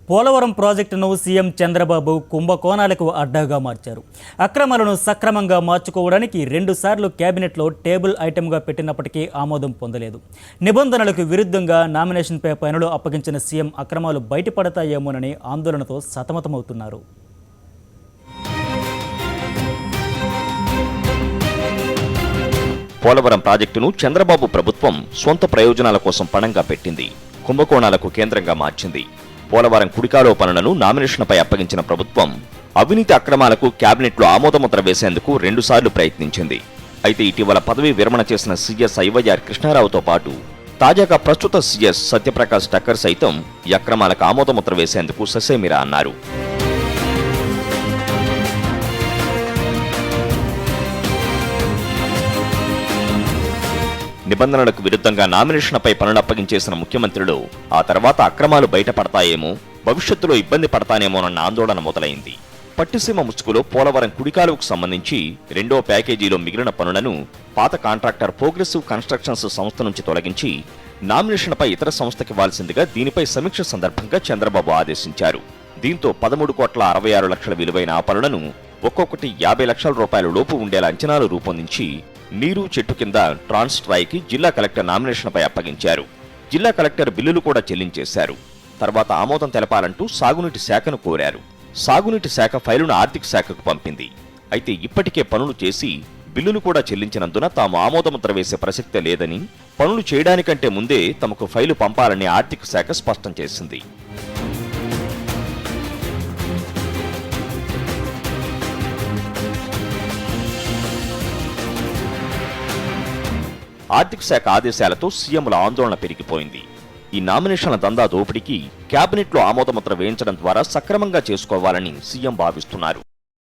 పోలవరం ప్రాజెక్టును సీఎం చంద్రబాబు కుంభకోణాలకు అడ్డాగా మార్చారు. అక్రమాలను సక్రమంగా మార్చుకోవడానికి 2 సార్లు కేబినెట్లో టేబుల్ ఐటెంగా పెట్టినప్పటికీ ఆమోదం పొందలేదు. నిబంధనలకు విరుద్ధంగా నామినేషన్పై పనులు అప్పగించిన సీఎం అక్రమాలు బయటపడతాయేమోనని ఆందోళనతో సతమతమవుతున్నారు. పోలవరం ప్రాజెక్టును చంద్రబాబు ప్రభుత్వం సొంత ప్రయోజనాల కోసం పణంగా పెట్టింది. కుంభకోణాలకు కేంద్రంగా మార్చింది. పోలవరం కుడికాలో పనులను నామినేషన్పై అప్పగించిన ప్రభుత్వం అవినీతి అక్రమాలకు కేబినెట్లో ఆమోదముద్ర వేసేందుకు 2 సార్లు ప్రయత్నించింది. అయితే ఇటీవల పదవీ విరమణ చేసిన సీఎస్ ఐవైఆర్ కృష్ణారావుతో పాటు తాజాగా ప్రస్తుత సీఎస్ సత్యప్రకాష్ టక్కర్ సైతం ఈ అక్రమాలకు ఆమోదముద్ర వేసేందుకు ససేమిరా అన్నారు. నిబంధనలకు విరుద్ధంగా నామినేషన్పై పనులు అప్పగించేసిన ముఖ్యమంత్రులు ఆ తర్వాత అక్రమాలు బయటపడతాయేమో, భవిష్యత్తులో ఇబ్బంది పడతానేమోనన్న ఆందోళన మొదలైంది. పట్టిసీమ ముసుగులో పోలవరం కుడికాలువకు సంబంధించి 2వ ప్యాకేజీలో మిగిలిన పనులను పాత కాంట్రాక్టర్ ప్రోగ్రెసివ్ కన్స్ట్రక్షన్స్ సంస్థ నుంచి తొలగించి నామినేషన్పై ఇతర సంస్థకి ఇవ్వాల్సిందిగా దీనిపై సమీక్ష సందర్భంగా చంద్రబాబు ఆదేశించారు. దీంతో 13,66,00,000 విలువైన ఆ పనులను ఒక్కొక్కటి 50 లక్షల రూపాయల లోపు ఉండేలా అంచనాలు రూపొందించి నీరు చెట్టు కింద ట్రాన్స్ ట్రాయ్కి జిల్లా కలెక్టర్ నామినేషన్పై అప్పగించారు. జిల్లా కలెక్టర్ బిల్లులు కూడా చెల్లించేశారు. తర్వాత ఆమోదం తెలపాలంటూ సాగునీటి శాఖను కోరారు. సాగునీటి శాఖ ఫైలును ఆర్థిక శాఖకు పంపింది. అయితే ఇప్పటికే పనులు చేసి బిల్లులు కూడా చెల్లించినందున తాము ఆమోదముద్ర వేసే ప్రసక్తే లేదని, పనులు చేయడానికంటే ముందే తమకు ఫైలు పంపాలని ఆర్థిక శాఖ స్పష్టం చేసింది. ఆర్థిక శాఖ ఆదేశాలతో సీఎంల ఆందోళన పెరిగిపోయింది. ఈ నామినేషన్ల దందా దోపిడీకి కేబినెట్లో ఆమోదముద్ర వేయించడం ద్వారా సక్రమంగా చేసుకోవాలని సీఎం భావిస్తున్నారు.